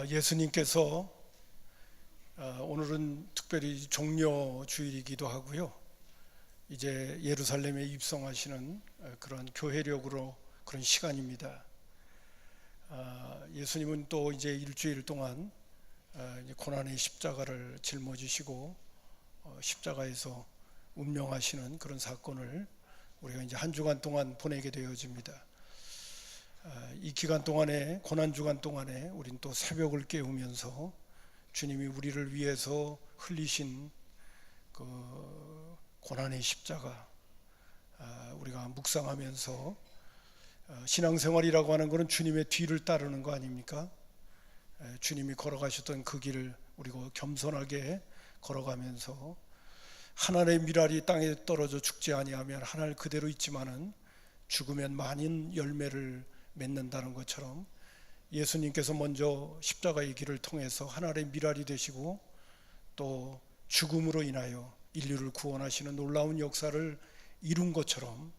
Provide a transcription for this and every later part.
예수님께서 오늘은 특별히 종려 주일이기도 하고요. 이제 예루살렘에 입성하시는 그런 교회력으로 그런 시간입니다. 예수님은 또 이제 일주일 동안 고난의 십자가를 짊어지시고 십자가에서 운명하시는 그런 사건을 우리가 이제 한 주간 동안 보내게 되어집니다. 이 기간 동안에, 고난 주간 동안에 우린 또 새벽을 깨우면서 주님이 우리를 위해서 흘리신 그 고난의 십자가 우리가 묵상하면서 신앙생활이라고 하는 것은 주님의 뒤를 따르는 거 아닙니까? 주님이 걸어가셨던 그 길을 우리가 겸손하게 걸어가면서 하늘의 밀알이 땅에 떨어져 죽지 아니하면 하늘 그대로 있지만은 죽으면 많은 열매를 맺는다는 것처럼 예수님께서 먼저 십자가의 길을 통해서 하늘의 밀알이 되시고 또 죽음으로 인하여 인류를 구원하시는 놀라운 역사를 이룬 것처럼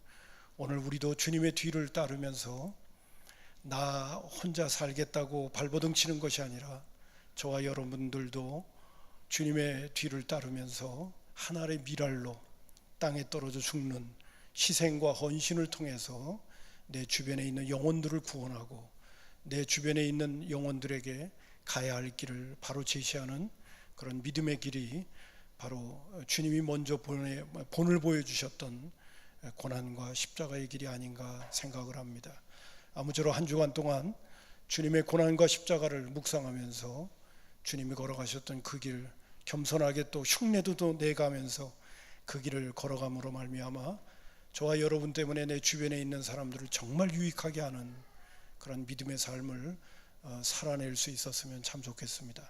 오늘 우리도 주님의 뒤를 따르면서 나 혼자 살겠다고 발버둥 치는 것이 아니라 저와 여러분들도 주님의 뒤를 따르면서 하늘의 밀알로 땅에 떨어져 죽는 희생과 헌신을 통해서 내 주변에 있는 영혼들을 구원하고 내 주변에 있는 영혼들에게 가야 할 길을 바로 제시하는 그런 믿음의 길이 바로 주님이 먼저 본을 보여주셨던 고난과 십자가의 길이 아닌가 생각을 합니다. 아무쪼록 한 주간 동안 주님의 고난과 십자가를 묵상하면서 주님이 걸어가셨던 그 길 겸손하게 또 흉내도 내가면서 그 길을 걸어감으로 말미암아 저와 여러분 때문에 내 주변에 있는 사람들을 정말 유익하게 하는 그런 믿음의 삶을 살아낼 수 있었으면 참 좋겠습니다.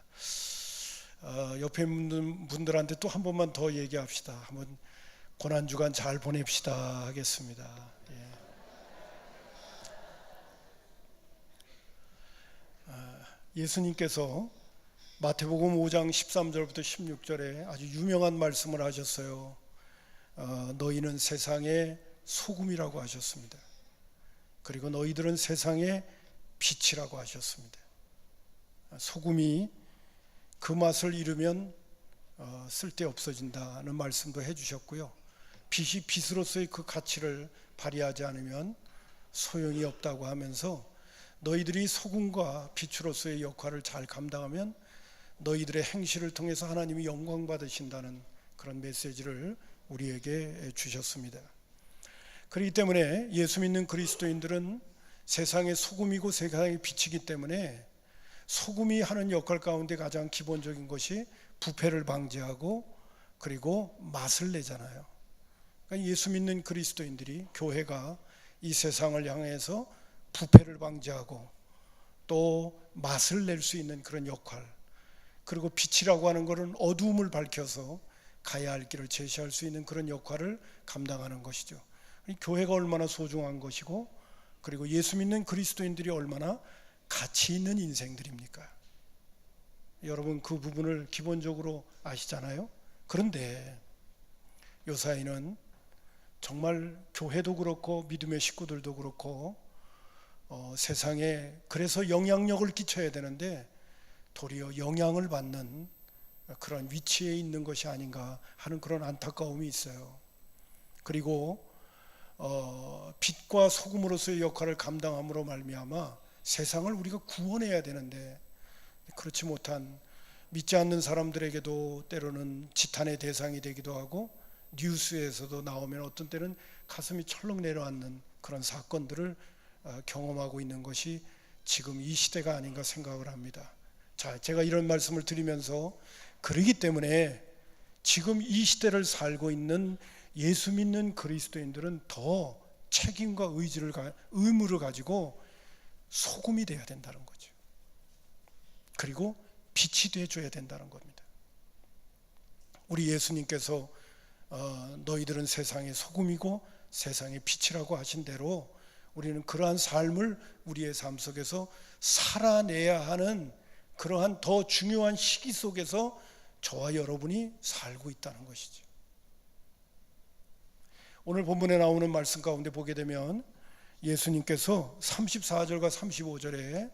옆에 있는 분들한테 또 한 번만 더 얘기합시다. 한번 고난주간 잘 보냅시다 하겠습니다. 예수님께서 마태복음 5장 13절부터 16절에 아주 유명한 말씀을 하셨어요. 너희는 세상의 소금이라고 하셨습니다. 그리고 너희들은 세상의 빛이라고 하셨습니다. 소금이 그 맛을 잃으면 쓸데없어진다는 말씀도 해주셨고요. 빛이 빛으로서의 그 가치를 발휘하지 않으면 소용이 없다고 하면서 너희들이 소금과 빛으로서의 역할을 잘 감당하면 너희들의 행실을 통해서 하나님이 영광 받으신다는 그런 메시지를 우리에게 주셨습니다. 그렇기 때문에 예수 믿는 그리스도인들은 세상의 소금이고 세상의 빛이기 때문에 소금이 하는 역할 가운데 가장 기본적인 것이 부패를 방지하고 그리고 맛을 내잖아요. 그러니까 예수 믿는 그리스도인들이, 교회가 이 세상을 향해서 부패를 방지하고 또 맛을 낼 수 있는 그런 역할, 그리고 빛이라고 하는 것은 어두움을 밝혀서 가야 할 길을 제시할 수 있는 그런 역할을 감당하는 것이죠. 교회가 얼마나 소중한 것이고 그리고 예수 믿는 그리스도인들이 얼마나 가치 있는 인생들입니까? 여러분 그 부분을 기본적으로 아시잖아요. 그런데 요사이는 정말 교회도 그렇고 믿음의 식구들도 그렇고 세상에 그래서 영향력을 끼쳐야 되는데 도리어 영향을 받는 그런 위치에 있는 것이 아닌가 하는 그런 안타까움이 있어요. 그리고 빛과 소금으로서의 역할을 감당함으로 말미암아 세상을 우리가 구원해야 되는데 그렇지 못한 믿지 않는 사람들에게도 때로는 지탄의 대상이 되기도 하고 뉴스에서도 나오면 어떤 때는 가슴이 철렁 내려앉는 그런 사건들을 경험하고 있는 것이 지금 이 시대가 아닌가 생각을 합니다. 자, 제가 이런 말씀을 드리면서 그러기 때문에 지금 이 시대를 살고 있는 예수 믿는 그리스도인들은 더 책임과 의무를 가지고 소금이 되어야 된다는 거죠. 그리고 빛이 되어줘야 된다는 겁니다. 우리 예수님께서 너희들은 세상의 소금이고 세상의 빛이라고 하신 대로 우리는 그러한 삶을 우리의 삶 속에서 살아내야 하는 그러한 더 중요한 시기 속에서 저와 여러분이 살고 있다는 것이죠. 오늘 본문에 나오는 말씀 가운데 보게 되면 예수님께서 34절과 35절에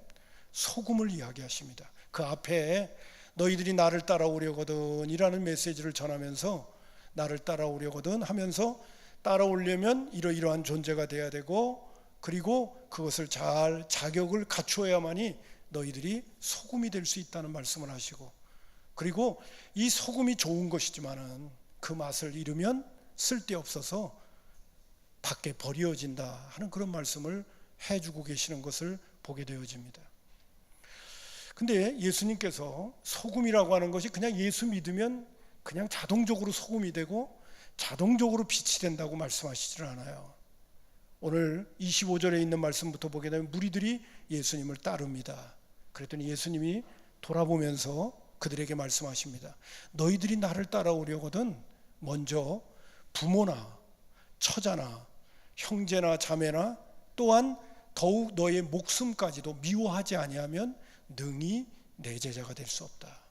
소금을 이야기하십니다. 그 앞에 너희들이 나를 따라오려거든 이라는 메시지를 전하면서 나를 따라오려거든 하면서 따라오려면 이러이러한 존재가 돼야 되고, 그리고 그것을 잘 자격을 갖추어야만이 너희들이 소금이 될 수 있다는 말씀을 하시고, 그리고 이 소금이 좋은 것이지만은 그 맛을 잃으면 쓸데없어서 밖에 버려진다 하는 그런 말씀을 해주고 계시는 것을 보게 되어집니다. 근데 예수님께서 소금이라고 하는 것이 그냥 예수 믿으면 그냥 자동적으로 소금이 되고 자동적으로 빛이 된다고 말씀하시질 않아요. 오늘 25절에 있는 말씀부터 보게 되면 무리들이 예수님을 따릅니다. 그랬더니 예수님이 돌아보면서 그들에게 말씀하십니다. 너희들이 나를 따라오려거든 먼저 부모나 처자나 형제나 자매나 또한 더욱 너의 목숨까지도 미워하지 아니하면 능히 내 제자가 될 수 없다.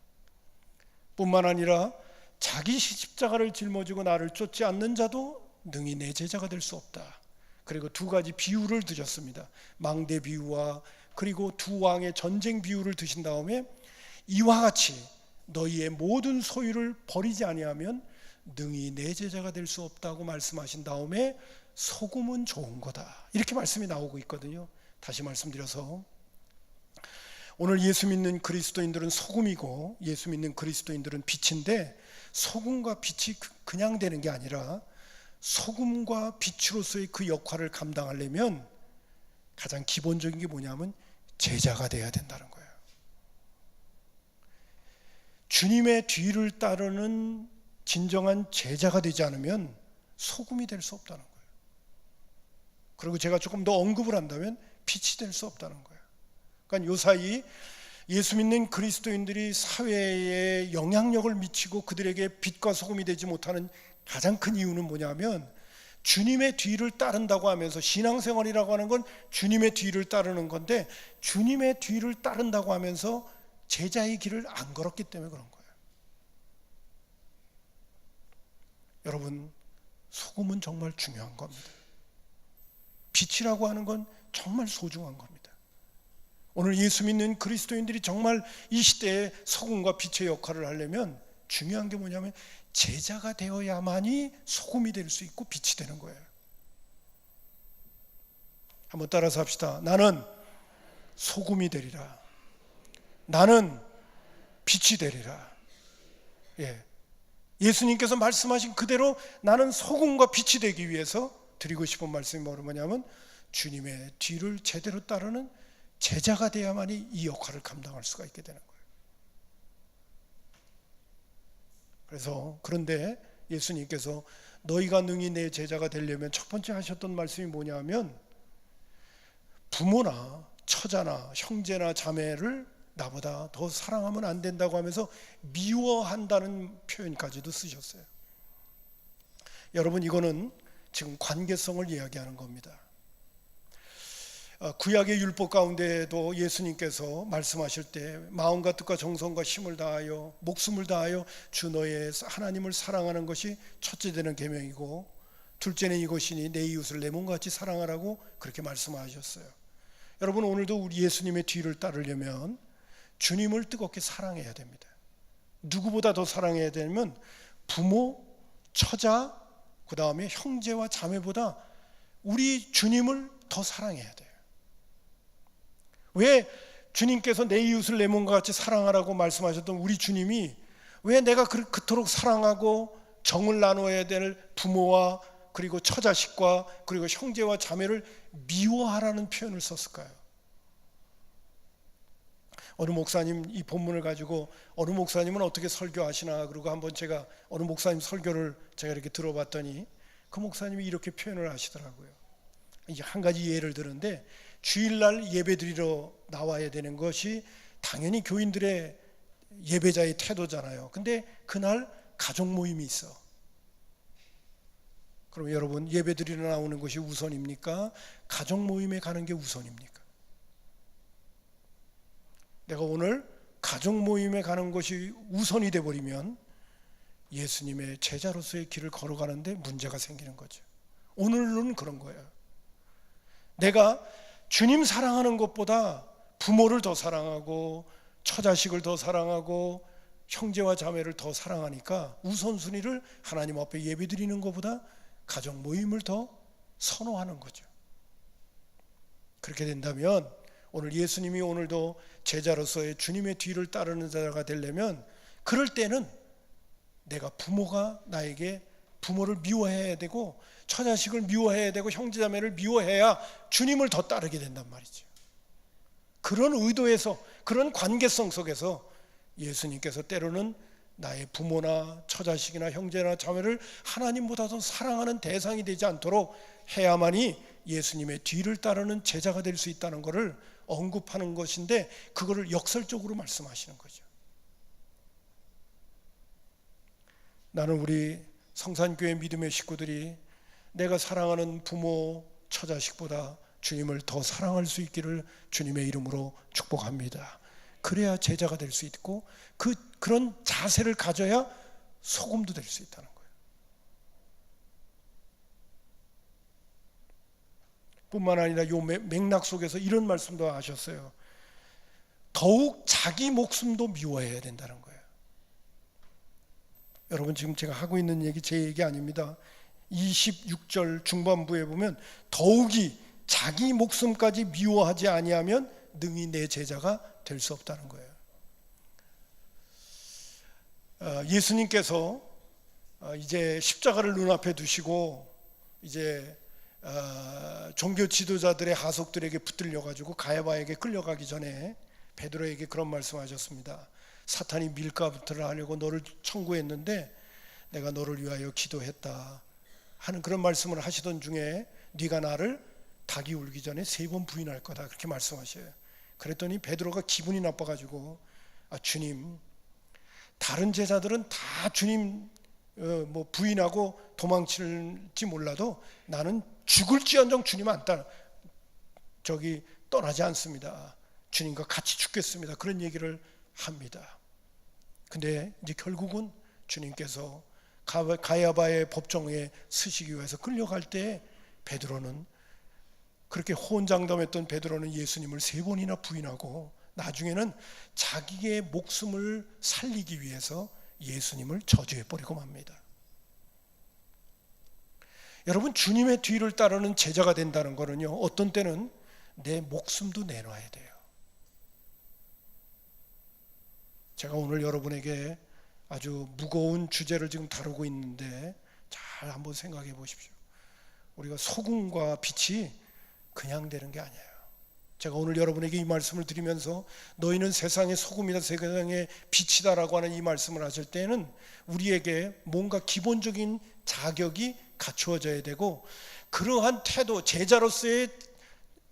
뿐만 아니라 자기 십자가를 짊어지고 나를 쫓지 않는 자도 능히 내 제자가 될 수 없다. 그리고 두 가지 비유를 드셨습니다. 망대 비유와 그리고 두 왕의 전쟁 비유를 드신 다음에 이와 같이 너희의 모든 소유를 버리지 아니하면 능히 내 제자가 될 수 없다고 말씀하신 다음에 소금은 좋은 거다 이렇게 말씀이 나오고 있거든요. 다시 말씀드려서 오늘 예수 믿는 그리스도인들은 소금이고 예수 믿는 그리스도인들은 빛인데, 소금과 빛이 그냥 되는 게 아니라 소금과 빛으로서의 그 역할을 감당하려면 가장 기본적인 게 뭐냐면 제자가 돼야 된다는 거예요. 주님의 뒤를 따르는 진정한 제자가 되지 않으면 소금이 될 수 없다는 거예요. 그리고 제가 조금 더 언급을 한다면 빛이 될 수 없다는 거예요. 그러니까 요사이 예수 믿는 그리스도인들이 사회에 영향력을 미치고 그들에게 빛과 소금이 되지 못하는 가장 큰 이유는 뭐냐면 주님의 뒤를 따른다고 하면서, 신앙생활이라고 하는 건 주님의 뒤를 따르는 건데 주님의 뒤를 따른다고 하면서 제자의 길을 안 걸었기 때문에 그런 거예요. 여러분, 소금은 정말 중요한 겁니다. 빛이라고 하는 건 정말 소중한 겁니다. 오늘 예수 믿는 그리스도인들이 정말 이 시대에 소금과 빛의 역할을 하려면 중요한 게 뭐냐면 제자가 되어야만이 소금이 될 수 있고 빛이 되는 거예요. 한번 따라서 합시다. 나는 소금이 되리라. 나는 빛이 되리라. 예수님께서 말씀하신 그대로 나는 소금과 빛이 되기 위해서 드리고 싶은 말씀이 뭐냐면 주님의 뒤를 제대로 따르는 제자가 되어야만이 이 역할을 감당할 수가 있게 되는 거예요. 그래서 그런데 예수님께서 너희가 능히 내 제자가 되려면 첫 번째 하셨던 말씀이 뭐냐면 부모나 처자나 형제나 자매를 나보다 더 사랑하면 안 된다고 하면서 미워한다는 표현까지도 쓰셨어요. 여러분, 이거는 지금 관계성을 이야기하는 겁니다. 구약의 율법 가운데에도 예수님께서 말씀하실 때 마음과 뜻과 정성과 힘을 다하여 목숨을 다하여 주 너의 하나님을 사랑하는 것이 첫째 되는 계명이고 둘째는 이것이니 내 이웃을 내 몸과 같이 사랑하라고 그렇게 말씀하셨어요. 여러분, 오늘도 우리 예수님의 뒤를 따르려면 주님을 뜨겁게 사랑해야 됩니다. 누구보다 더 사랑해야 되면 부모, 처자, 그 다음에 형제와 자매보다 우리 주님을 더 사랑해야 돼요. 왜 주님께서 내 이웃을 내 몸과 같이 사랑하라고 말씀하셨던 우리 주님이 왜 내가 그토록 사랑하고 정을 나눠야 될 부모와 그리고 처자식과 그리고 형제와 자매를 미워하라는 표현을 썼을까요? 어느 목사님 이 본문을 가지고 어느 목사님은 어떻게 설교하시나 그러고 한번 제가 어느 목사님 설교를 제가 이렇게 들어봤더니 그 목사님이 이렇게 표현을 하시더라고요. 이제 한 가지 예를 드는데 주일날 예배드리러 나와야 되는 것이 당연히 교인들의 예배자의 태도잖아요. 근데 그날 가족 모임이 있어. 그럼 여러분, 예배드리러 나오는 것이 우선입니까? 가족 모임에 가는 게 우선입니까? 내가 오늘 가족 모임에 가는 것이 우선이 돼버리면 예수님의 제자로서의 길을 걸어가는데 문제가 생기는 거죠. 오늘은 그런 거예요. 내가 주님 사랑하는 것보다 부모를 더 사랑하고 처자식을 더 사랑하고 형제와 자매를 더 사랑하니까 우선순위를 하나님 앞에 예배드리는 것보다 가정 모임을 더 선호하는 거죠. 그렇게 된다면 오늘 예수님이 오늘도 제자로서의 주님의 뒤를 따르는 자가 되려면, 그럴 때는 내가 부모가 나에게 부모를 미워해야 되고 처자식을 미워해야 되고 형제자매를 미워해야 주님을 더 따르게 된단 말이죠. 그런 의도에서, 그런 관계성 속에서 예수님께서 때로는 나의 부모나 처자식이나 형제나 자매를 하나님보다 더 사랑하는 대상이 되지 않도록 해야만이 예수님의 뒤를 따르는 제자가 될 수 있다는 것을 언급하는 것인데, 그거를 역설적으로 말씀하시는 거죠. 나는 우리 성산교회 믿음의 식구들이 내가 사랑하는 부모, 처자식보다 주님을 더 사랑할 수 있기를 주님의 이름으로 축복합니다. 그래야 제자가 될 수 있고 그런 자세를 가져야 소금도 될 수 있다는 거예요. 뿐만 아니라 이 맥락 속에서 이런 말씀도 하셨어요. 더욱 자기 목숨도 미워해야 된다는 거예요. 여러분, 지금 제가 하고 있는 얘기 제 얘기 아닙니다. 26절 중반부에 보면 더욱이 자기 목숨까지 미워하지 아니하면 능히 내 제자가 될 수 없다는 거예요. 예수님께서 이제 십자가를 눈앞에 두시고 이제 종교 지도자들의 하속들에게 붙들려 가지고 가야바에게 끌려가기 전에 베드로에게 그런 말씀하셨습니다. 사탄이 밀가부터를 하려고 너를 청구했는데 내가 너를 위하여 기도했다 하는 그런 말씀을 하시던 중에 네가 나를 닭이 울기 전에 3번 부인할 거다, 그렇게 말씀하셔요. 그랬더니 베드로가 기분이 나빠가지고 주님, 다른 제자들은 다 주님 부인하고 도망칠지 몰라도 나는 죽을지언정 주님 안 떠나지 않습니다. 주님과 같이 죽겠습니다. 그런 얘기를 합니다. 근데 이제 결국은 주님께서 가야바의 법정에 서시기 위해서 끌려갈 때 베드로는, 그렇게 호언장담했던 베드로는 예수님을 3번이나 부인하고 나중에는 자기의 목숨을 살리기 위해서 예수님을 저주해버리고 맙니다. 여러분, 주님의 뒤를 따르는 제자가 된다는 것은요, 어떤 때는 내 목숨도 내놔야 돼요. 제가 오늘 여러분에게 아주 무거운 주제를 지금 다루고 있는데 잘 한번 생각해 보십시오. 우리가 소금과 빛이 그냥 되는 게 아니에요. 제가 오늘 여러분에게 이 말씀을 드리면서 너희는 세상의 소금이다, 세상의 빛이다라고 하는 이 말씀을 하실 때는 우리에게 뭔가 기본적인 자격이 갖추어져야 되고, 그러한 태도, 제자로서의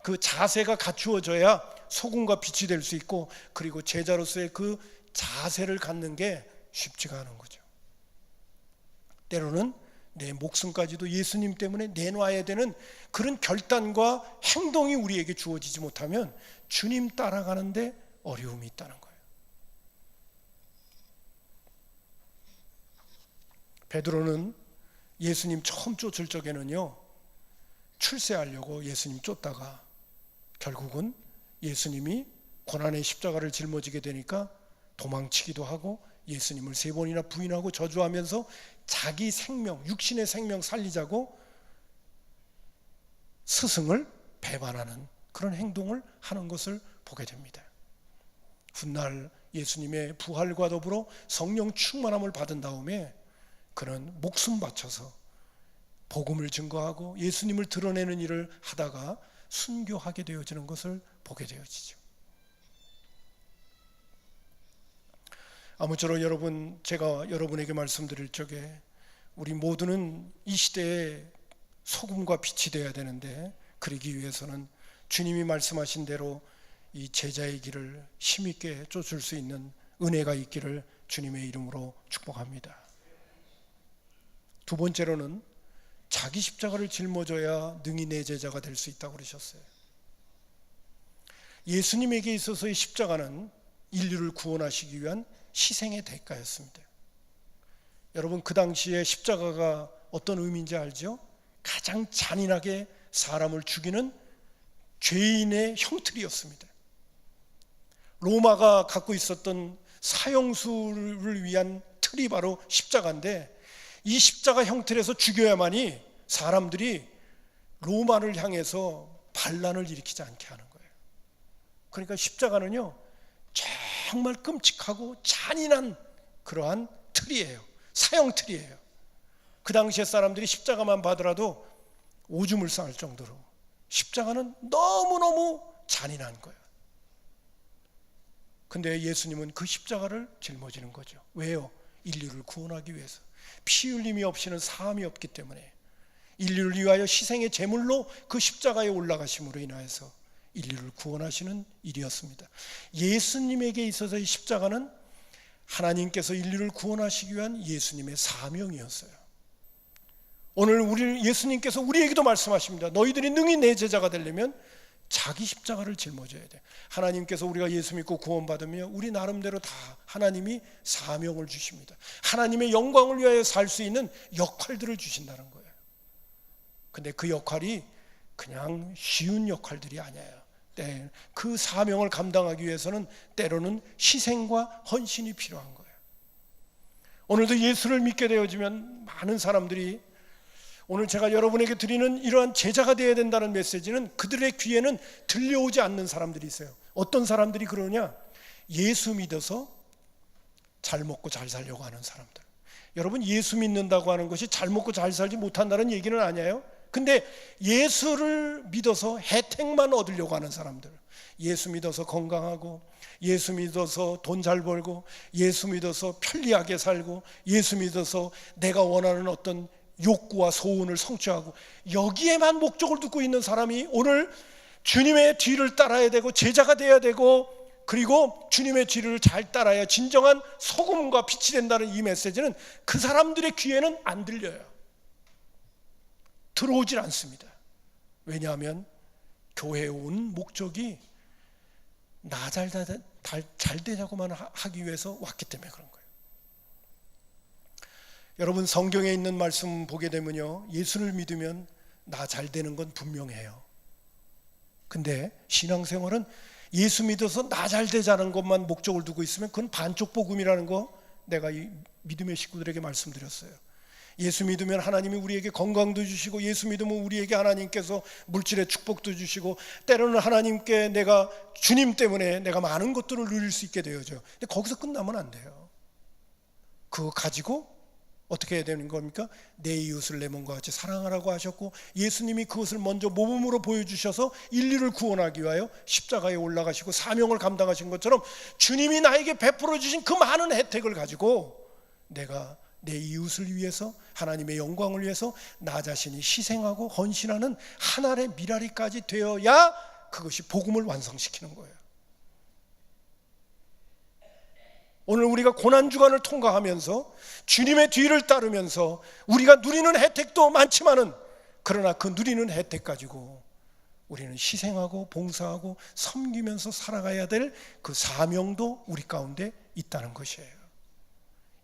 그 자세가 갖추어져야 소금과 빛이 될 수 있고, 그리고 제자로서의 그 자세를 갖는 게 쉽지가 않은 거죠. 때로는 내 목숨까지도 예수님 때문에 내놔야 되는 그런 결단과 행동이 우리에게 주어지지 못하면 주님 따라가는데 어려움이 있다는 거예요. 베드로는 예수님 처음 쫓을 적에는요, 출세하려고 예수님 쫓다가 결국은 예수님이 고난의 십자가를 짊어지게 되니까 도망치기도 하고 예수님을 3번이나 부인하고 저주하면서 자기 생명, 육신의 생명 살리자고 스승을 배반하는 그런 행동을 하는 것을 보게 됩니다. 훗날 예수님의 부활과 더불어 성령 충만함을 받은 다음에 그는 목숨 바쳐서 복음을 증거하고 예수님을 드러내는 일을 하다가 순교하게 되어지는 것을 보게 되어지죠. 아무쪼록 여러분, 제가 여러분에게 말씀드릴 적에 우리 모두는 이 시대에 소금과 빛이 되어야 되는데, 그러기 위해서는 주님이 말씀하신 대로 이 제자의 길을 힘있게 쫓을 수 있는 은혜가 있기를 주님의 이름으로 축복합니다. 두 번째로는 자기 십자가를 짊어져야 능히 내 제자가 될 수 있다고 그러셨어요. 예수님에게 있어서의 십자가는 인류를 구원하시기 위한 희생의 대가였습니다. 여러분, 그 당시에 십자가가 어떤 의미인지 알죠? 가장 잔인하게 사람을 죽이는 죄인의 형틀이었습니다. 로마가 갖고 있었던 사형수를 위한 틀이 바로 십자가인데, 이 십자가 형틀에서 죽여야만이 사람들이 로마를 향해서 반란을 일으키지 않게 하는 거예요. 그러니까 십자가는요, 정말 끔찍하고 잔인한 그러한 틀이에요. 사형 틀이에요. 그 당시에 사람들이 십자가만 받으라도 오줌을 싸할 정도로 십자가는 너무너무 잔인한 거예요. 근데 예수님은 그 십자가를 짊어지는 거죠. 왜요? 인류를 구원하기 위해서. 피 흘림이 없이는 사함이 없기 때문에, 인류를 위하여 희생의 제물로 그 십자가에 올라가심으로 인하여서 인류를 구원하시는 일이었습니다. 예수님에게 있어서의 십자가는 하나님께서 인류를 구원하시기 위한 예수님의 사명이었어요. 오늘 예수님께서 우리에게도 말씀하십니다. 너희들이 능히 내 제자가 되려면 자기 십자가를 짊어져야 돼. 하나님께서 우리가 예수 믿고 구원받으며 우리 나름대로 다 하나님이 사명을 주십니다. 하나님의 영광을 위하여 살 수 있는 역할들을 주신다는 거예요. 근데 그 역할이 그냥 쉬운 역할들이 아니에요. 그 사명을 감당하기 위해서는 때로는 희생과 헌신이 필요한 거예요. 오늘도 예수를 믿게 되어지면 많은 사람들이, 오늘 제가 여러분에게 드리는 이러한 제자가 되어야 된다는 메시지는 그들의 귀에는 들려오지 않는 사람들이 있어요. 어떤 사람들이 그러냐? 예수 믿어서 잘 먹고 잘 살려고 하는 사람들. 여러분, 예수 믿는다고 하는 것이 잘 먹고 잘 살지 못한다는 얘기는 아니에요. 근데 예수를 믿어서 혜택만 얻으려고 하는 사람들, 예수 믿어서 건강하고, 예수 믿어서 돈 잘 벌고, 예수 믿어서 편리하게 살고, 예수 믿어서 내가 원하는 어떤 욕구와 소원을 성취하고, 여기에만 목적을 두고 있는 사람이 오늘 주님의 뒤를 따라야 되고 제자가 돼야 되고, 그리고 주님의 뒤를 잘 따라야 진정한 소금과 빛이 된다는 이 메시지는 그 사람들의 귀에는 안 들려요. 들어오질 않습니다. 왜냐하면 교회에 온 목적이 나 잘 되자고만 하기 위해서 왔기 때문에 그런 거예요. 여러분, 성경에 있는 말씀 보게 되면요, 예수를 믿으면 나 잘 되는 건 분명해요. 근데 신앙생활은 예수 믿어서 나 잘 되자는 것만 목적을 두고 있으면 그건 반쪽 복음이라는 거 내가 이 믿음의 식구들에게 말씀드렸어요. 예수 믿으면 하나님이 우리에게 건강도 주시고, 예수 믿으면 우리에게 하나님께서 물질의 축복도 주시고, 때로는 하나님께 내가 주님 때문에 내가 많은 것들을 누릴 수 있게 되어져요. 근데 거기서 끝나면 안 돼요. 그거 가지고 어떻게 해야 되는 겁니까? 내 이웃을 내 몸과 같이 사랑하라고 하셨고, 예수님이 그것을 먼저 모범으로 보여주셔서 인류를 구원하기 위하여 십자가에 올라가시고 사명을 감당하신 것처럼, 주님이 나에게 베풀어 주신 그 많은 혜택을 가지고 내가 내 이웃을 위해서, 하나님의 영광을 위해서 나 자신이 희생하고 헌신하는 하나의 미라리까지 되어야 그것이 복음을 완성시키는 거예요. 오늘 우리가 고난주간을 통과하면서 주님의 뒤를 따르면서 우리가 누리는 혜택도 많지만은, 그러나 그 누리는 혜택 가지고 우리는 희생하고 봉사하고 섬기면서 살아가야 될 그 사명도 우리 가운데 있다는 것이에요.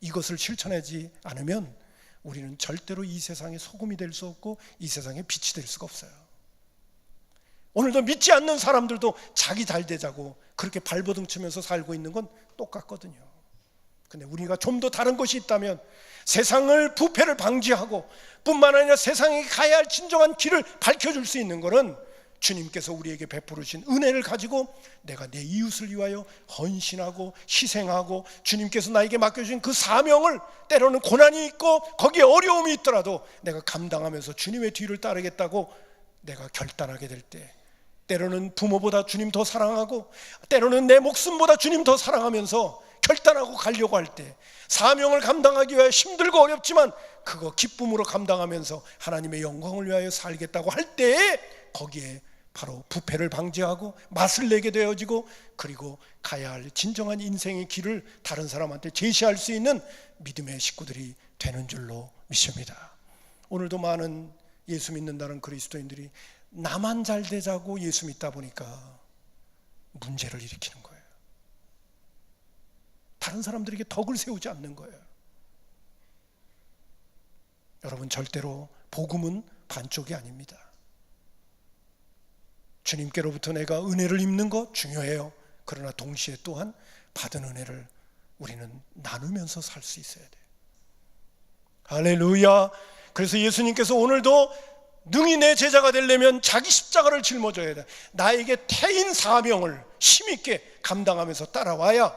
이것을 실천하지 않으면 우리는 절대로 이 세상의 소금이 될 수 없고 이 세상의 빛이 될 수가 없어요. 오늘도 믿지 않는 사람들도 자기 잘 되자고 그렇게 발버둥 치면서 살고 있는 건 똑같거든요. 근데 우리가 좀 더 다른 것이 있다면, 세상을 부패를 방지하고 뿐만 아니라 세상에 가야 할 진정한 길을 밝혀줄 수 있는 것은 주님께서 우리에게 베푸르신 은혜를 가지고 내가 내 이웃을 위하여 헌신하고 희생하고, 주님께서 나에게 맡겨주신 그 사명을, 때로는 고난이 있고 거기에 어려움이 있더라도 내가 감당하면서 주님의 뒤를 따르겠다고 내가 결단하게 될 때, 때로는 부모보다 주님 더 사랑하고 때로는 내 목숨보다 주님 더 사랑하면서 결단하고 가려고 할 때, 사명을 감당하기 위하여 힘들고 어렵지만 그거 기쁨으로 감당하면서 하나님의 영광을 위하여 살겠다고 할 때에, 거기에 바로 부패를 방지하고 맛을 내게 되어지고, 그리고 가야 할 진정한 인생의 길을 다른 사람한테 제시할 수 있는 믿음의 식구들이 되는 줄로 믿습니다. 오늘도 많은 예수 믿는다는 그리스도인들이 나만 잘 되자고 예수 믿다 보니까 문제를 일으키는 거예요. 다른 사람들에게 덕을 세우지 않는 거예요. 여러분, 절대로 복음은 반쪽이 아닙니다. 주님께로부터 내가 은혜를 입는 것 중요해요. 그러나 동시에 또한 받은 은혜를 우리는 나누면서 살 수 있어야 돼요. 할렐루야. 그래서 예수님께서 오늘도 능히 내 제자가 되려면 자기 십자가를 짊어져야 돼. 나에게 태인 사명을 힘있게 감당하면서 따라와야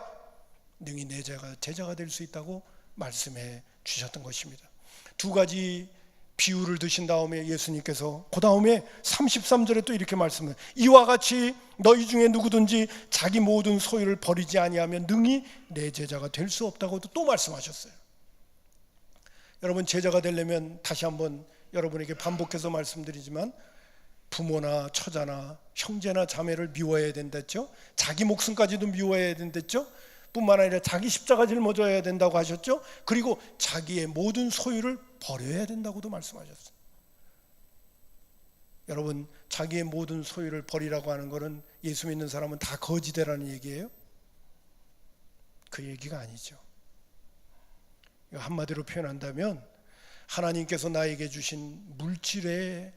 능히 내 제자가 될 수 있다고 말씀해 주셨던 것입니다. 두 가지 비유를 드신 다음에 예수님께서 그 다음에 33절에 또 이렇게 말씀해요. 이와 같이 너희 중에 누구든지 자기 모든 소유를 버리지 아니하면 능히 내 제자가 될 수 없다고 또 말씀하셨어요. 여러분, 제자가 되려면 다시 한번 여러분에게 반복해서 말씀드리지만 부모나 처자나 형제나 자매를 미워해야 된댔죠. 자기 목숨까지도 미워해야 된댔죠. 뿐만 아니라 자기 십자가 짊어져야 된다고 하셨죠. 그리고 자기의 모든 소유를 버려야 된다고도 말씀하셨어요. 여러분, 자기의 모든 소유를 버리라고 하는 것은 예수 믿는 사람은 다 거지되라는 얘기예요? 그 얘기가 아니죠. 한마디로 표현한다면 하나님께서 나에게 주신 물질의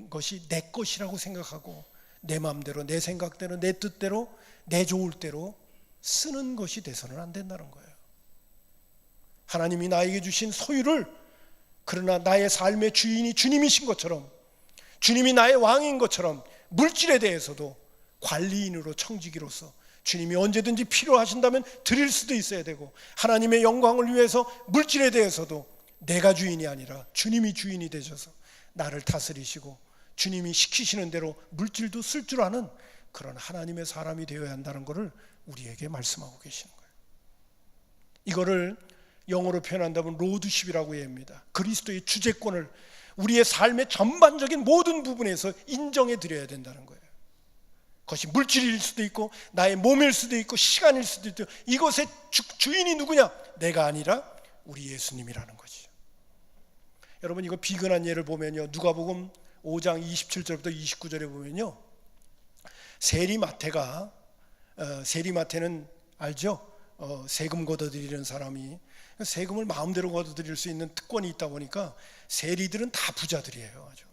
것이 내 것이라고 생각하고 내 마음대로, 내 생각대로, 내 뜻대로, 내 좋을 대로 쓰는 것이 돼서는 안 된다는 거예요. 하나님이 나에게 주신 소유를, 그러나 나의 삶의 주인이 주님이신 것처럼, 주님이 나의 왕인 것처럼 물질에 대해서도 관리인으로, 청지기로서 주님이 언제든지 필요하신다면 드릴 수도 있어야 되고, 하나님의 영광을 위해서 물질에 대해서도 내가 주인이 아니라 주님이 주인이 되셔서 나를 다스리시고 주님이 시키시는 대로 물질도 쓸 줄 아는 그런 하나님의 사람이 되어야 한다는 것을 우리에게 말씀하고 계시는 거예요. 이거를 영어로 표현한다면 로드십이라고 합니다. 그리스도의 주재권을 우리의 삶의 전반적인 모든 부분에서 인정해 드려야 된다는 거예요. 그것이 물질일 수도 있고 나의 몸일 수도 있고 시간일 수도 있고, 이것의 주인이 누구냐? 내가 아니라 우리 예수님이라는 거죠. 여러분, 이거 비근한 예를 보면요, 누가복음 5장 27절부터 29절에 보면요, 세리마태는 알죠? 세금 걷어들이는 사람이, 세금을 마음대로 걷어들일 수 있는 특권이 있다 보니까 세리들은 다 부자들이에요. 아주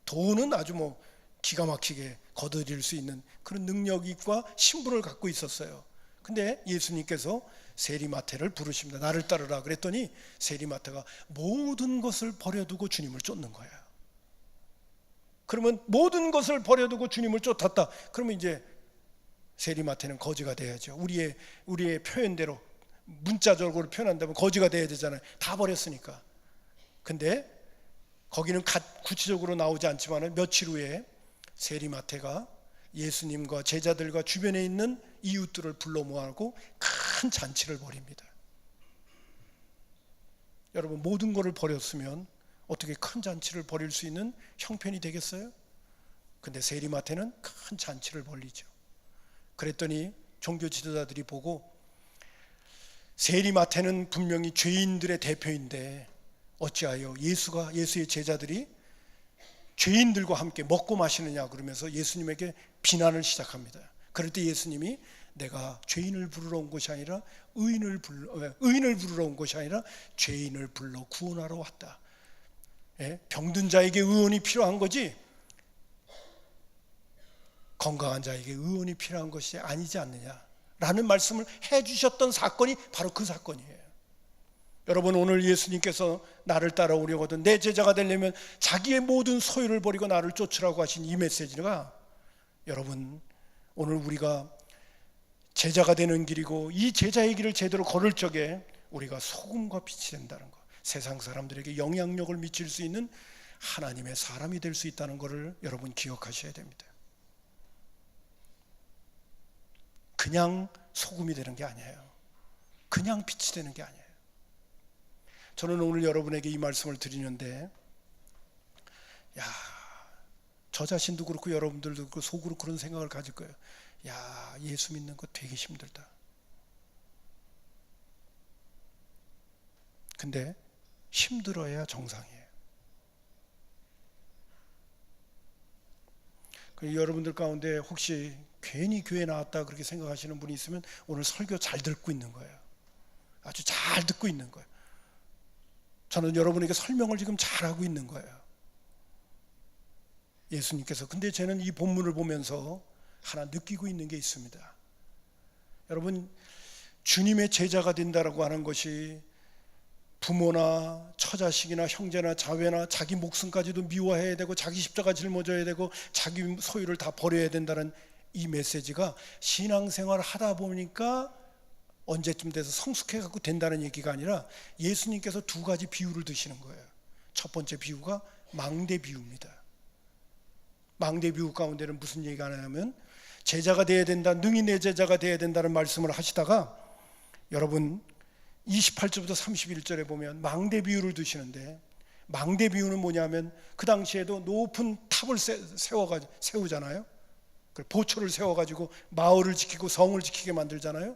돈은 아주 기가 막히게 걷어들일 수 있는 그런 능력과 신분을 갖고 있었어요. 근데 예수님께서 세리마태를 부르십니다. 나를 따르라 그랬더니 세리마태가 모든 것을 버려두고 주님을 쫓는 거예요. 그러면 모든 것을 버려두고 주님을 쫓았다. 그러면 이제 세리마태는 거지가 돼야죠. 우리의 표현대로, 문자적으로 표현한다면 거지가 돼야 되잖아요. 다 버렸으니까. 근데 거기는 구체적으로 나오지 않지만 며칠 후에 세리마태가 예수님과 제자들과 주변에 있는 이웃들을 불러 모아고 큰 잔치를 벌입니다. 여러분, 모든 것을 버렸으면 어떻게 큰 잔치를 벌일 수 있는 형편이 되겠어요? 근데 세리마태는 큰 잔치를 벌리죠. 그랬더니 종교 지도자들이 보고, 세리마태는 분명히 죄인들의 대표인데 어찌하여 예수의 제자들이 죄인들과 함께 먹고 마시느냐 그러면서 예수님에게 비난을 시작합니다. 그럴 때 예수님이 내가 죄인을 부르러 온 것이 아니라 의인을 부르러 온 것이 아니라 죄인을 불러 구원하러 왔다. 병든 자에게 의원이 필요한 거지 건강한 자에게 의원이 필요한 것이 아니지 않느냐라는 말씀을 해주셨던 사건이 바로 그 사건이에요. 여러분, 오늘 예수님께서 나를 따라오려거든 내 제자가 되려면 자기의 모든 소유를 버리고 나를 쫓으라고 하신 이 메시지가, 여러분, 오늘 우리가 제자가 되는 길이고 이 제자의 길을 제대로 걸을 적에 우리가 소금과 빛이 된다는 것, 세상 사람들에게 영향력을 미칠 수 있는 하나님의 사람이 될 수 있다는 것을 여러분 기억하셔야 됩니다. 그냥 소금이 되는 게 아니에요. 그냥 빛이 되는 게 아니에요. 저는 오늘 여러분에게 이 말씀을 드리는데, 저 자신도 그렇고 여러분들도 그렇고 속으로 그런 생각을 가질 거예요. 예수 믿는 거 되게 힘들다. 근데 힘들어야 정상이에요. 여러분들 가운데 혹시 괜히 교회 나왔다 그렇게 생각하시는 분이 있으면 오늘 설교 잘 듣고 있는 거예요. 아주 잘 듣고 있는 거예요. 저는 여러분에게 설명을 지금 잘하고 있는 거예요. 예수님께서, 근데 저는 이 본문을 보면서 하나 느끼고 있는 게 있습니다. 여러분, 주님의 제자가 된다라고 하는 것이 부모나 처자식이나 형제나 자매나 자기 목숨까지도 미워해야 되고 자기 십자가 짊어져야 되고 자기 소유를 다 버려야 된다는 이 메시지가 신앙생활을 하다 보니까 언제쯤 돼서 성숙해 갖고 된다는 얘기가 아니라 예수님께서 두 가지 비유를 드시는 거예요. 첫 번째 비유가 망대 비유입니다. 망대 비유 가운데는 무슨 얘기가 하냐면 제자가 되어야 된다, 능히 내 제자가 되어야 된다는 말씀을 하시다가 여러분 28절부터 31절에 보면 망대 비유를 드시는데, 망대 비유는 뭐냐면 그 당시에도 높은 탑을 세우잖아요. 보초를 세워가지고 마을을 지키고 성을 지키게 만들잖아요.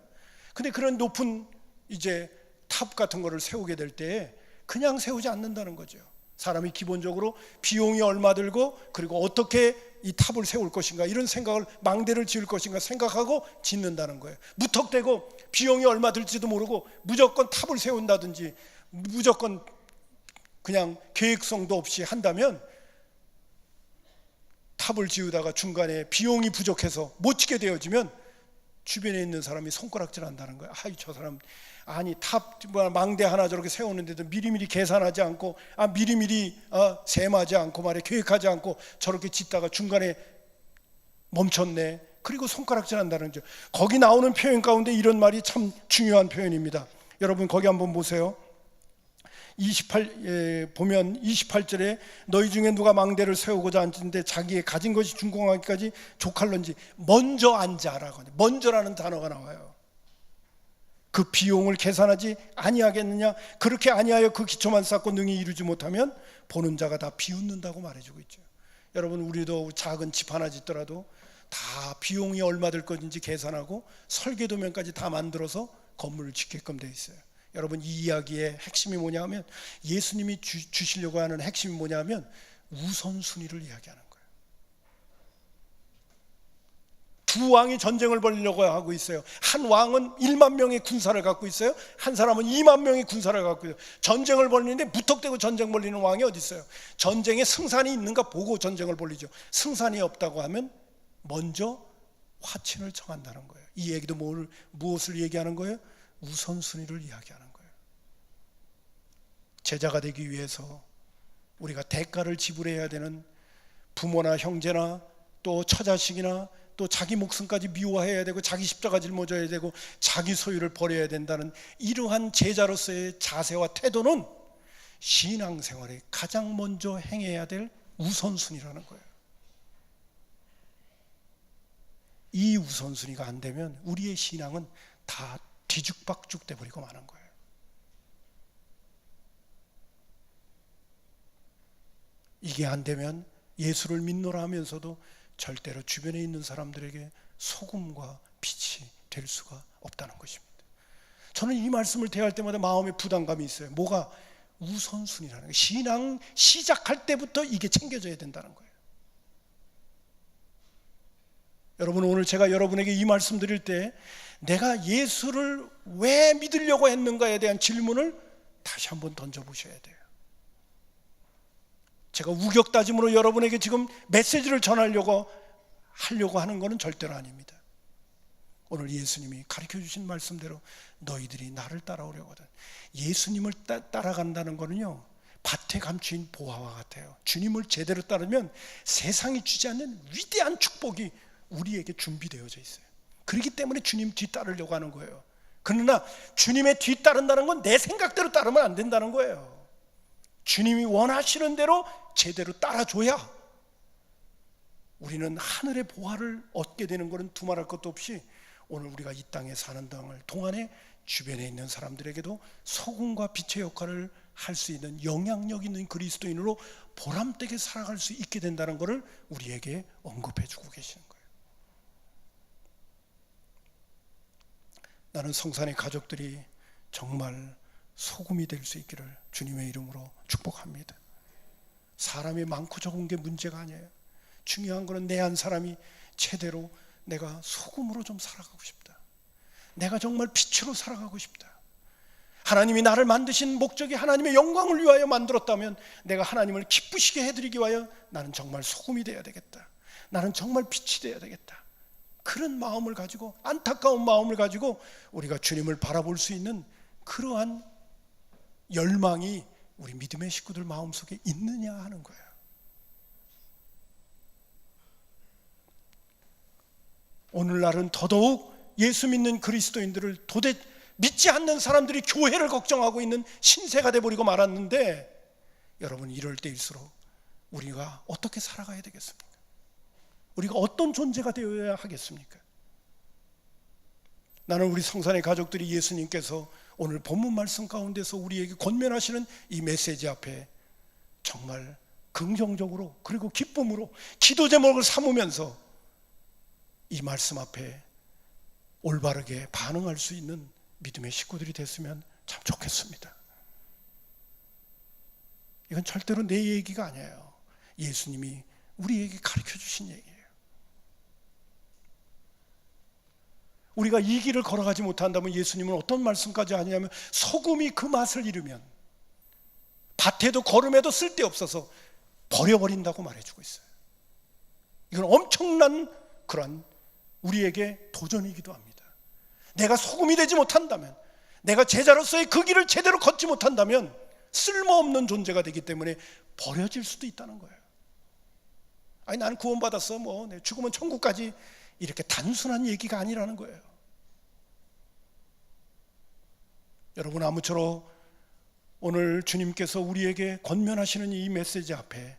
근데 그런 높은 이제 탑 같은 거를 세우게 될 때 그냥 세우지 않는다는 거죠. 사람이 기본적으로 비용이 얼마 들고 그리고 어떻게 이 탑을 세울 것인가, 이런 생각을, 망대를 지을 것인가 생각하고 짓는다는 거예요. 무턱대고 비용이 얼마 들지도 모르고 무조건 탑을 세운다든지 무조건 그냥 계획성도 없이 한다면 탑을 지으다가 중간에 비용이 부족해서 못 짓게 되어지면 주변에 있는 사람이 손가락질 한다는 거예요. 아이, 저 사람, 아니 탑 망대 하나 저렇게 세우는데도 미리미리 계산하지 않고 미리미리 셈하지 않고 말이야, 계획하지 않고 저렇게 짓다가 중간에 멈췄네. 그리고 손가락질 한다는 거죠. 거기 나오는 표현 가운데 이런 말이 참 중요한 표현입니다. 여러분 거기 한번 보세요. 보면 28절에 너희 중에 누가 망대를 세우고자 앉는데 자기의 가진 것이 준공하기까지 족할런지 먼저 앉아라고. 먼저라는 단어가 나와요. 그 비용을 계산하지 아니하겠느냐? 그렇게 아니하여 그 기초만 쌓고 능히 이루지 못하면 보는 자가 다 비웃는다고 말해주고 있죠. 여러분, 우리도 작은 집 하나 짓더라도 다 비용이 얼마 들 건지 계산하고 설계도면까지 다 만들어서 건물을 짓게끔 돼 있어요. 여러분, 이 이야기의 핵심이 뭐냐 하면, 예수님이 주시려고 하는 핵심이 뭐냐 하면 우선순위를 이야기하는 거예요. 두 왕이 전쟁을 벌이려고 하고 있어요. 한 왕은 1만 명의 군사를 갖고 있어요. 한 사람은 2만 명의 군사를 갖고 있어요. 전쟁을 벌이는데 무턱대고 전쟁 벌리는 왕이 어디 있어요? 전쟁에 승산이 있는가 보고 전쟁을 벌리죠. 승산이 없다고 하면 먼저 화친을 청한다는 거예요. 이 얘기도 무엇을 얘기하는 거예요? 우선순위를 이야기하는 거예요. 제자가 되기 위해서 우리가 대가를 지불해야 되는 부모나 형제나 또 처자식이나 또 자기 목숨까지 미워해야 되고 자기 십자가 짊어져야 되고 자기 소유를 버려야 된다는 이러한 제자로서의 자세와 태도는 신앙생활에 가장 먼저 행해야 될 우선순위라는 거예요. 이 우선순위가 안 되면 우리의 신앙은 다 뒤죽박죽 돼버리고 마는 거예요. 이게 안 되면 예수를 믿노라 하면서도 절대로 주변에 있는 사람들에게 소금과 빛이 될 수가 없다는 것입니다. 저는 이 말씀을 대할 때마다 마음에 부담감이 있어요. 뭐가? 우선순위라는 거예요. 신앙 시작할 때부터 이게 챙겨져야 된다는 거예요. 여러분, 오늘 제가 여러분에게 이 말씀 드릴 때 내가 예수를 왜 믿으려고 했는가에 대한 질문을 다시 한번 던져보셔야 돼요. 제가 우격다짐으로 여러분에게 지금 메시지를 하려고 하는 것은 절대로 아닙니다. 오늘 예수님이 가르쳐 주신 말씀대로 너희들이 나를 따라오려거든. 예수님을 따라간다는 거는요, 밭에 감추인 보화와 같아요. 주님을 제대로 따르면 세상이 주지 않는 위대한 축복이 우리에게 준비되어져 있어요. 그렇기 때문에 주님 뒤따르려고 하는 거예요. 그러나 주님의 뒤따른다는 건 내 생각대로 따르면 안 된다는 거예요. 주님이 원하시는 대로 제대로 따라줘야 우리는 하늘의 보화를 얻게 되는 것은 두말할 것도 없이 오늘 우리가 이 땅에 사는 동안에 주변에 있는 사람들에게도 소금과 빛의 역할을 할 수 있는 영향력 있는 그리스도인으로 보람되게 살아갈 수 있게 된다는 것을 우리에게 언급해 주고 계시는 거예요. 나는 성산의 가족들이 정말 소금이 될 수 있기를 주님의 이름으로 축복합니다. 사람이 많고 적은 게 문제가 아니에요. 중요한 것은 내 한 사람이 제대로 내가 소금으로 좀 살아가고 싶다. 내가 정말 빛으로 살아가고 싶다. 하나님이 나를 만드신 목적이 하나님의 영광을 위하여 만들었다면 내가 하나님을 기쁘시게 해드리기 위하여 나는 정말 소금이 되어야 되겠다. 나는 정말 빛이 되어야 되겠다. 그런 마음을 가지고, 안타까운 마음을 가지고 우리가 주님을 바라볼 수 있는 그러한 열망이 우리 믿음의 식구들 마음속에 있느냐 하는 거예요. 오늘날은 더더욱 예수 믿는 그리스도인들을 도대체 믿지 않는 사람들이 교회를 걱정하고 있는 신세가 돼버리고 말았는데, 여러분, 이럴 때일수록 우리가 어떻게 살아가야 되겠습니까? 우리가 어떤 존재가 되어야 하겠습니까? 나는 우리 성산의 가족들이 예수님께서 오늘 본문 말씀 가운데서 우리에게 권면하시는 이 메시지 앞에 정말 긍정적으로, 그리고 기쁨으로 기도 제목을 삼으면서 이 말씀 앞에 올바르게 반응할 수 있는 믿음의 식구들이 됐으면 참 좋겠습니다. 이건 절대로 내 얘기가 아니에요. 예수님이 우리에게 가르쳐 주신 얘기예요. 우리가 이 길을 걸어가지 못한다면 예수님은 어떤 말씀까지 하냐면, 소금이 그 맛을 잃으면 밭에도 거름에도 쓸데없어서 버려버린다고 말해주고 있어요. 이건 엄청난 그런 우리에게 도전이기도 합니다. 내가 소금이 되지 못한다면, 내가 제자로서의 그 길을 제대로 걷지 못한다면 쓸모없는 존재가 되기 때문에 버려질 수도 있다는 거예요. 아니, 나는 구원받았어, 죽으면 천국까지, 이렇게 단순한 얘기가 아니라는 거예요. 여러분, 아무쪼록 오늘 주님께서 우리에게 권면하시는 이 메시지 앞에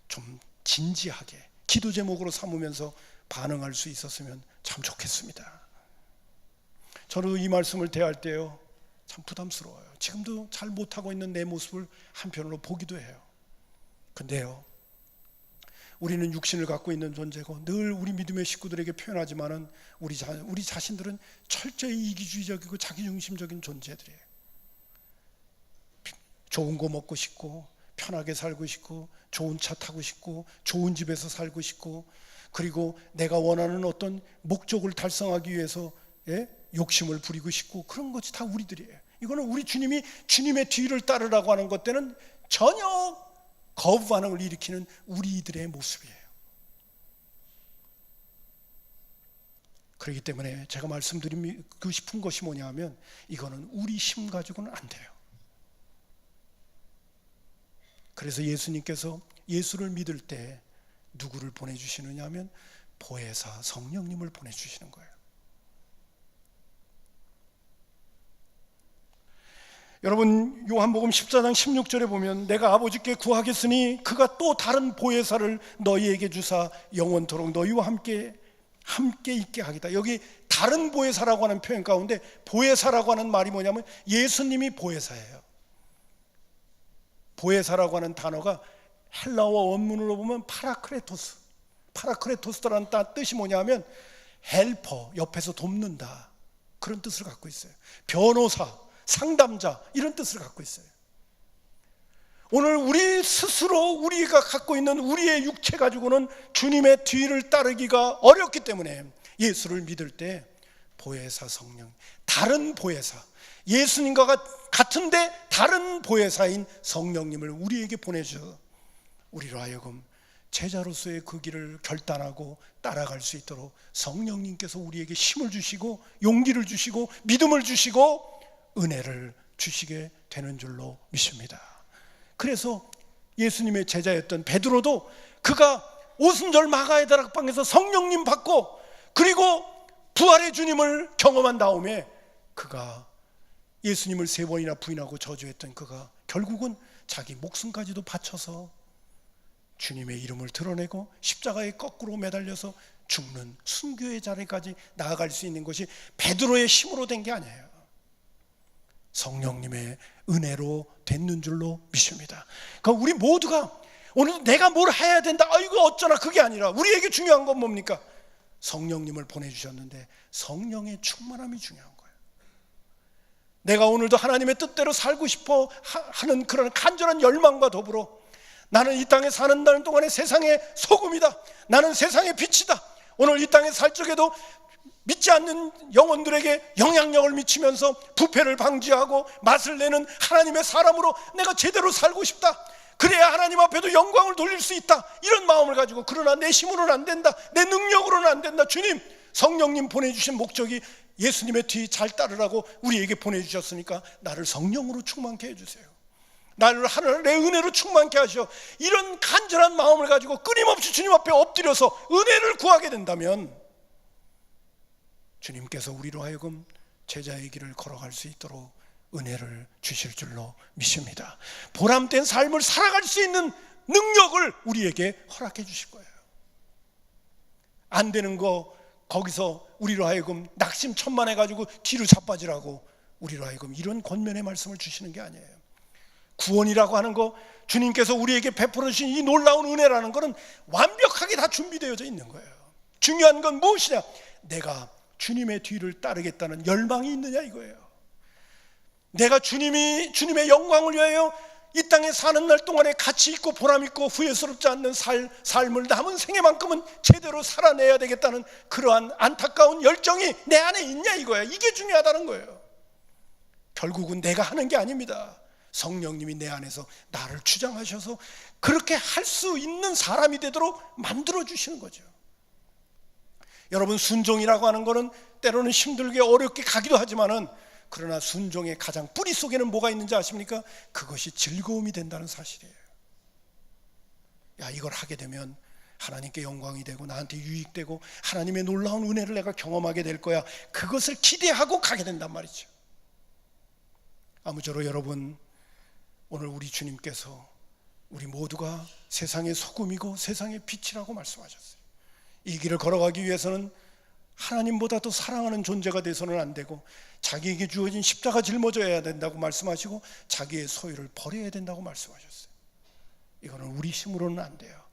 좀 진지하게 기도 제목으로 삼으면서 반응할 수 있었으면 참 좋겠습니다. 저도 이 말씀을 대할 때요, 참 부담스러워요. 지금도 잘 못하고 있는 내 모습을 한편으로 보기도 해요. 근데요, 우리는 육신을 갖고 있는 존재고 늘 우리 믿음의 식구들에게 표현하지만은 우리 자신들은 철저히 이기주의적이고 자기중심적인 존재들이에요. 좋은 거 먹고 싶고, 편하게 살고 싶고, 좋은 차 타고 싶고, 좋은 집에서 살고 싶고, 그리고 내가 원하는 어떤 목적을 달성하기 위해서 욕심을 부리고 싶고, 그런 것이 다 우리들이에요. 이거는 우리 주님이 주님의 뒤를 따르라고 하는 것 때는 전혀 거부 반응을 일으키는 우리들의 모습이에요. 그렇기 때문에 제가 말씀드리고 싶은 것이 뭐냐 하면, 이거는 우리 힘 가지고는 안 돼요. 그래서 예수님께서 예수를 믿을 때 누구를 보내주시느냐 하면 보혜사 성령님을 보내주시는 거예요. 여러분, 요한복음 14장 16절에 보면, 내가 아버지께 구하겠으니 그가 또 다른 보혜사를 너희에게 주사 영원토록 너희와 함께 있게 하겠다. 여기 다른 보혜사라고 하는 표현 가운데 보혜사라고 하는 말이 뭐냐면 예수님이 보혜사예요. 보혜사라고 하는 단어가 헬라어 원문으로 보면 파라크레토스라는 뜻이 뭐냐면 헬퍼, 옆에서 돕는다, 그런 뜻을 갖고 있어요. 변호사, 상담자, 이런 뜻을 갖고 있어요. 오늘 우리 스스로 우리가 갖고 있는 우리의 육체 가지고는 주님의 뒤를 따르기가 어렵기 때문에 예수를 믿을 때 보혜사 성령, 다른 보혜사, 예수님과 같은데 다른 보혜사인 성령님을 우리에게 보내주셔서 우리로 하여금 제자로서의 그 길을 결단하고 따라갈 수 있도록 성령님께서 우리에게 힘을 주시고 용기를 주시고 믿음을 주시고 은혜를 주시게 되는 줄로 믿습니다. 그래서 예수님의 제자였던 베드로도 그가 오순절 마가의 다락방에서 성령님 받고 그리고 부활의 주님을 경험한 다음에 그가 예수님을 3번이나 부인하고 저주했던 그가 결국은 자기 목숨까지도 바쳐서 주님의 이름을 드러내고 십자가에 거꾸로 매달려서 죽는 순교의 자리까지 나아갈 수 있는 것이 베드로의 힘으로 된 게 아니에요. 성령님의 은혜로 됐는 줄로 믿습니다. 그러니까 우리 모두가 오늘 내가 뭘 해야 된다, 이거 어쩌나, 그게 아니라 우리에게 중요한 건 뭡니까? 성령님을 보내주셨는데 성령의 충만함이 중요한 거예요. 내가 오늘도 하나님의 뜻대로 살고 싶어 하는 그런 간절한 열망과 더불어 나는 이 땅에 사는 날 동안에 세상의 소금이다, 나는 세상의 빛이다, 오늘 이 땅에 살 적에도 믿지 않는 영혼들에게 영향력을 미치면서 부패를 방지하고 맛을 내는 하나님의 사람으로 내가 제대로 살고 싶다, 그래야 하나님 앞에도 영광을 돌릴 수 있다, 이런 마음을 가지고, 그러나 내 힘으로는 안 된다, 내 능력으로는 안 된다, 주님 성령님 보내주신 목적이 예수님의 뒤 잘 따르라고 우리에게 보내주셨으니까 나를 성령으로 충만케 해주세요. 나를 하늘의 은혜로 충만케 하셔. 이런 간절한 마음을 가지고 끊임없이 주님 앞에 엎드려서 은혜를 구하게 된다면 주님께서 우리로 하여금 제자의 길을 걸어갈 수 있도록 은혜를 주실 줄로 믿습니다. 보람된 삶을 살아갈 수 있는 능력을 우리에게 허락해 주실 거예요. 안 되는 거 거기서 우리로 하여금 낙심천만해 가지고 뒤로 자빠지라고 우리로 하여금 이런 권면의 말씀을 주시는 게 아니에요. 구원이라고 하는 거, 주님께서 우리에게 베풀어 주신 이 놀라운 은혜라는 것은 완벽하게 다 준비되어져 있는 거예요. 중요한 건 무엇이냐? 내가 주님의 뒤를 따르겠다는 열망이 있느냐 이거예요. 내가 주님의 영광을 위하여 이 땅에 사는 날 동안에 가치 있고 보람 있고 후회스럽지 않는 삶을 남은 생애만큼은 제대로 살아내야 되겠다는 그러한 안타까운 열정이 내 안에 있냐 이거예요. 이게 중요하다는 거예요. 결국은 내가 하는 게 아닙니다. 성령님이 내 안에서 나를 주장하셔서 그렇게 할 수 있는 사람이 되도록 만들어 주시는 거죠. 여러분, 순종이라고 하는 거는 때로는 힘들게 어렵게 가기도 하지만은, 그러나 순종의 가장 뿌리 속에는 뭐가 있는지 아십니까? 그것이 즐거움이 된다는 사실이에요. 야, 이걸 하게 되면 하나님께 영광이 되고 나한테 유익되고 하나님의 놀라운 은혜를 내가 경험하게 될 거야. 그것을 기대하고 가게 된단 말이죠. 아무쪼록 여러분, 오늘 우리 주님께서 우리 모두가 세상의 소금이고 세상의 빛이라고 말씀하셨어요. 이 길을 걸어가기 위해서는 하나님보다 더 사랑하는 존재가 돼서는 안 되고 자기에게 주어진 십자가 짊어져야 된다고 말씀하시고 자기의 소유를 버려야 된다고 말씀하셨어요. 이거는 우리 힘으로는 안 돼요.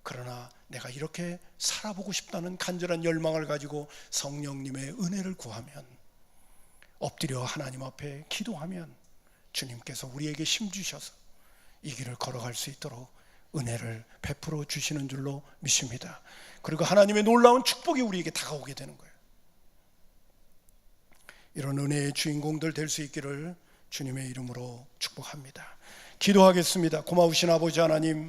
그러나 내가 이렇게 살아보고 싶다는 간절한 열망을 가지고 성령님의 은혜를 구하면, 엎드려 하나님 앞에 기도하면 주님께서 우리에게 힘 주셔서 이 길을 걸어갈 수 있도록 은혜를 베풀어 주시는 줄로 믿습니다. 그리고 하나님의 놀라운 축복이 우리에게 다가오게 되는 거예요. 이런 은혜의 주인공들 될 수 있기를 주님의 이름으로 축복합니다. 기도하겠습니다. 고마우신 아버지 하나님,